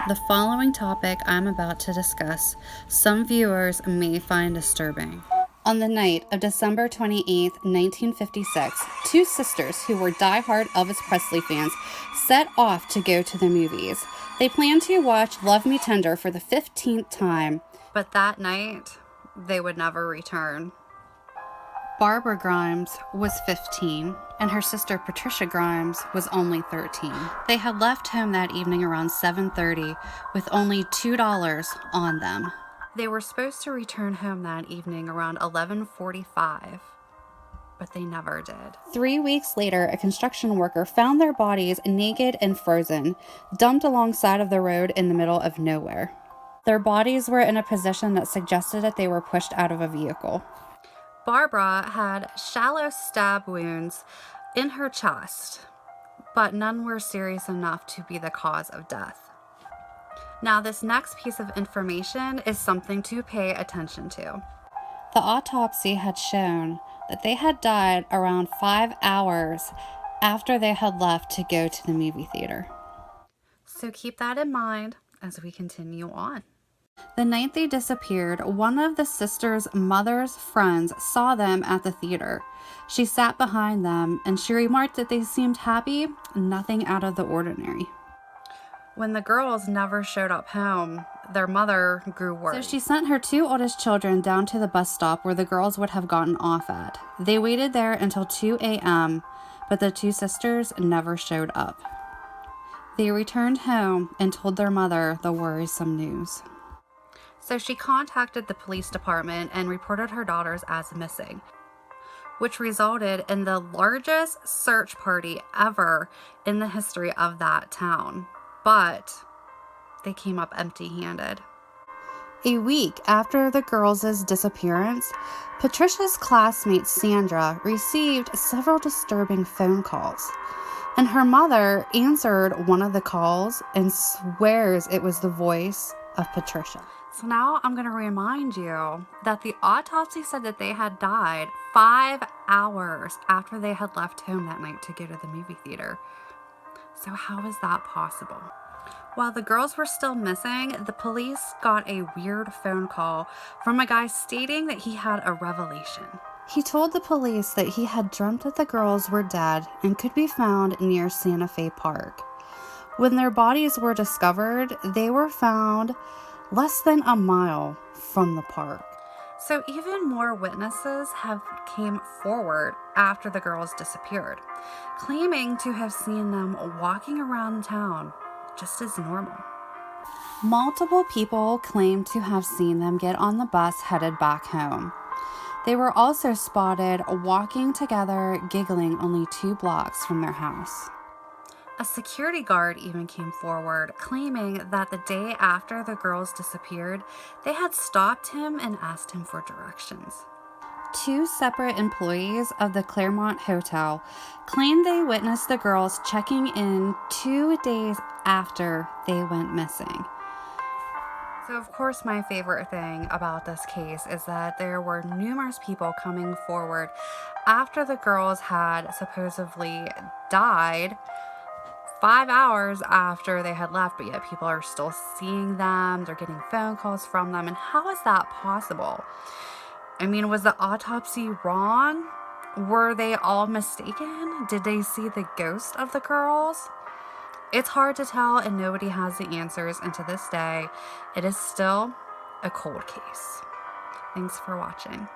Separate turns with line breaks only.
The following topic I'm about to discuss, some viewers may find disturbing. On the night of December 28, 1956, two sisters who were die-hard Elvis Presley fans set off to go to the movies. They planned to watch Love Me Tender for the 15th time, but that night, they would never return. Barbara Grimes was 15, and her sister Patricia Grimes was only 13. They had left home that evening around 7:30 with only $2 on them. They were supposed to return home that evening around 11:45, but they never did. 3 weeks later, a construction worker found their bodies naked and frozen, dumped alongside of the road in the middle of nowhere. Their bodies were in a position that suggested that they were pushed out of a vehicle. Barbara had shallow stab wounds in her chest, but none were serious enough to be the cause of death. Now, this next piece of information is something to pay attention to. The autopsy had shown that they had died around 5 hours after they had left to go to the movie theater. So keep that in mind as we continue on. The night they disappeared, one of the sisters' mother's friends saw them at the theater. She sat behind them and she remarked that they seemed happy, nothing out of the ordinary. When the girls never showed up home, their mother grew worried. So she sent her two oldest children down to the bus stop where the girls would have gotten off at. They waited there until 2 a.m., but the two sisters never showed up. They returned home and told their mother the worrisome news. So she contacted the police department and reported her daughters as missing, which resulted in the largest search party ever in the history of that town. But they came up empty-handed. A week after the girls' disappearance, Patricia's classmate Sandra received several disturbing phone calls, and her mother answered one of the calls and swears it was the voice of Patricia. So now I'm going to remind you that the autopsy said that they had died 5 hours after they had left home that night to go to the movie theater. So how is that possible? While the girls were still missing, the police got a weird phone call from a guy stating that he had a revelation. He told the police that he had dreamt that the girls were dead and could be found near Santa Fe Park. When their bodies were discovered, they were found less than a mile from the park. So even more witnesses have came forward after the girls disappeared, claiming to have seen them walking around town just as normal. Multiple people claim to have seen them get on the bus headed back home. They were also spotted walking together, giggling only 2 blocks from their house. A security guard even came forward, claiming that the day after the girls disappeared, they had stopped him and asked him for directions. 2 separate employees of the Claremont Hotel claimed they witnessed the girls checking in 2 days after they went missing. So, of course, my favorite thing about this case is that there were numerous people coming forward after the girls had supposedly died 5 hours after they had left, but yet people are still seeing them. They're getting phone calls from them. And how is that possible? I mean, was the autopsy wrong? Were they all mistaken? Did they see the ghost of the girls? It's hard to tell, and nobody has the answers. And to this day, it is still a cold case. Thanks for watching.